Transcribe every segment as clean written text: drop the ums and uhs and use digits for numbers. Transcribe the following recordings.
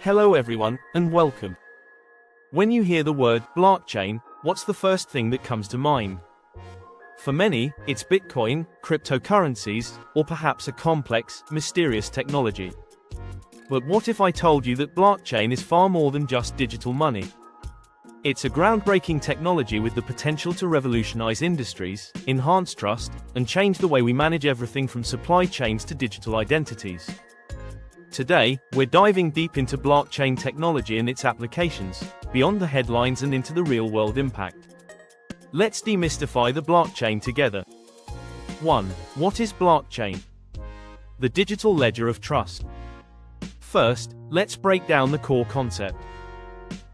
Hello everyone, and welcome. When you hear the word blockchain, what's the first thing that comes to mind? For many, it's Bitcoin, cryptocurrencies, or perhaps a complex, mysterious technology. But what if I told you that blockchain is far more than just digital money? It's a groundbreaking technology with the potential to revolutionize industries, enhance trust, and change the way we manage everything from supply chains to digital identities. Today, we're diving deep into blockchain technology and its applications, beyond the headlines and into the real-world impact. Let's demystify the blockchain together. 1. What is blockchain? The digital ledger of trust. First, let's break down the core concept.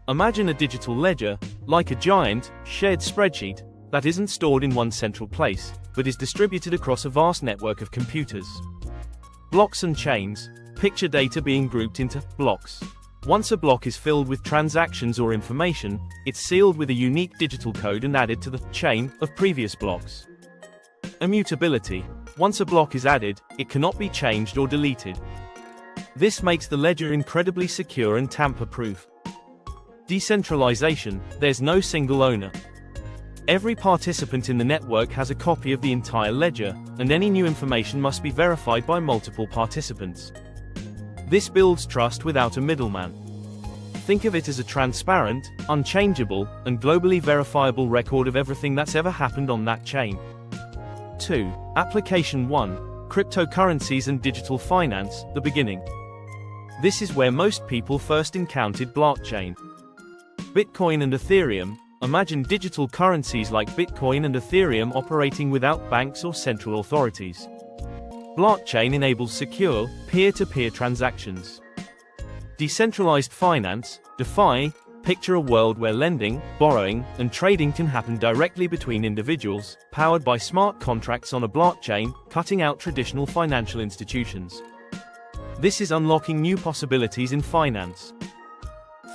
Imagine a digital ledger, like a giant, shared spreadsheet, that isn't stored in one central place, but is distributed across a vast network of computers. Blocks and chains. Picture data being grouped into blocks. Once a block is filled with transactions or information, it's sealed with a unique digital code and added to the chain of previous blocks. Immutability. Once a block is added, it cannot be changed or deleted. This makes the ledger incredibly secure and tamper-proof. Decentralization. There's no single owner. Every participant in the network has a copy of the entire ledger, and any new information must be verified by multiple participants. This builds trust without a middleman. Think of it as a transparent, unchangeable, and globally verifiable record of everything that's ever happened on that chain. 2. Application 1. Cryptocurrencies and digital finance, the beginning. This is where most people first encountered blockchain. Bitcoin and Ethereum. Imagine digital currencies like Bitcoin and Ethereum operating without banks or central authorities. Blockchain enables secure, peer-to-peer transactions. Decentralized finance, DeFi. Picture a world where lending, borrowing, and trading can happen directly between individuals, powered by smart contracts on a blockchain, cutting out traditional financial institutions. This is unlocking new possibilities in finance.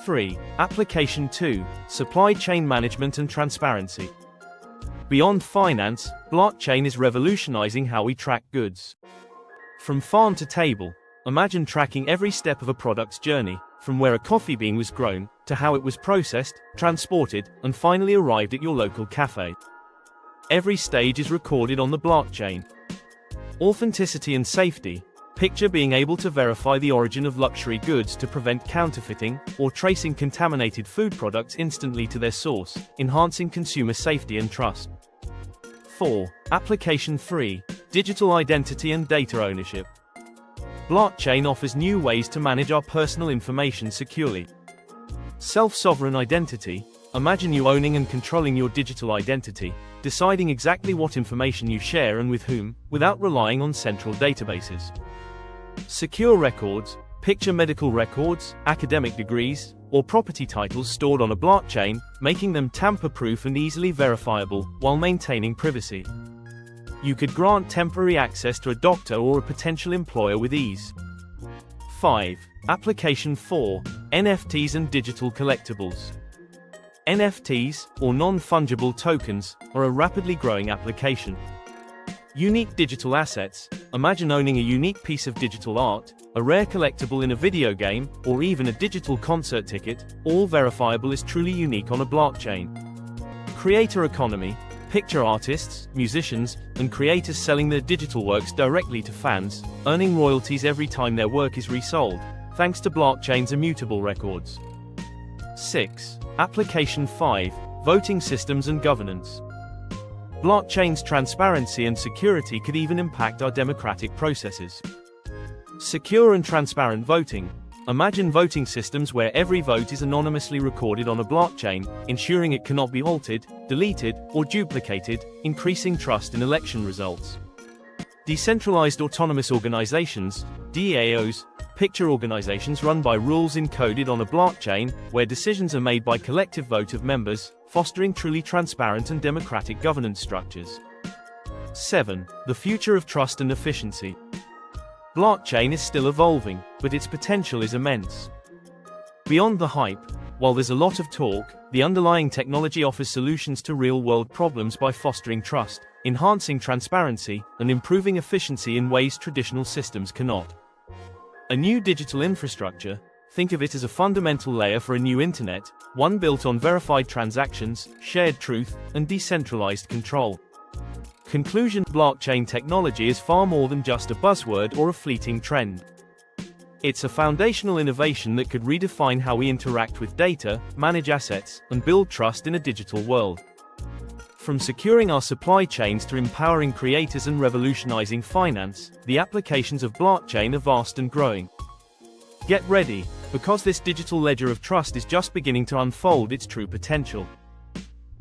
3. Application 2. Supply chain management and transparency. Beyond finance, blockchain is revolutionizing how we track goods. From farm to table, imagine tracking every step of a product's journey, from where a coffee bean was grown, to how it was processed, transported, and finally arrived at your local cafe. Every stage is recorded on the blockchain. Authenticity and safety. Picture being able to verify the origin of luxury goods to prevent counterfeiting, or tracing contaminated food products instantly to their source, enhancing consumer safety and trust. 4. Application 3. Digital identity and data ownership. Blockchain offers new ways to manage our personal information securely. Self-sovereign identity. Imagine you owning and controlling your digital identity, deciding exactly what information you share and with whom, without relying on central databases. Secure records. Picture medical records, academic degrees, or property titles stored on a blockchain, making them tamper-proof and easily verifiable, while maintaining privacy. You could grant temporary access to a doctor or a potential employer with ease. 5. Application 4. NFTs and digital collectibles. NFTs, or non-fungible tokens, are a rapidly growing application. Unique digital assets. Imagine owning a unique piece of digital art, a rare collectible in a video game, or even a digital concert ticket, all verifiable as truly unique on a blockchain. Creator economy. Picture artists, musicians, and creators selling their digital works directly to fans, earning royalties every time their work is resold, thanks to blockchain's immutable records. 6. Application 5. Voting systems and governance. Blockchain's transparency and security could even impact our democratic processes. Secure and transparent voting. Imagine voting systems where every vote is anonymously recorded on a blockchain, ensuring it cannot be altered, deleted, or duplicated, increasing trust in election results. Decentralized autonomous organizations, DAOs. Picture organizations run by rules encoded on a blockchain, where decisions are made by collective vote of members, fostering truly transparent and democratic governance structures. 7. The future of trust and efficiency. Blockchain is still evolving, but its potential is immense. Beyond the hype, while there's a lot of talk, the underlying technology offers solutions to real-world problems by fostering trust, enhancing transparency, and improving efficiency in ways traditional systems cannot. A new digital infrastructure, Think of it as a fundamental layer for a new internet, one built on verified transactions, shared truth, and decentralized control. Conclusion: blockchain technology is far more than just a buzzword or a fleeting trend. It's a foundational innovation that could redefine how we interact with data, manage assets, and build trust in a digital world. From securing our supply chains to empowering creators and revolutionizing finance, the applications of blockchain are vast and growing. Get ready, because this digital ledger of trust is just beginning to unfold its true potential.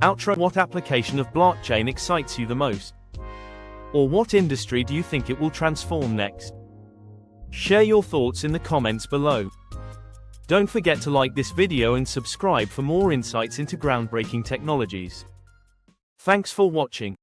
Outro: what application of blockchain excites you the most? Or what industry do you think it will transform next? Share your thoughts in the comments below. Don't forget to like this video and subscribe for more insights into groundbreaking technologies. Thanks for watching.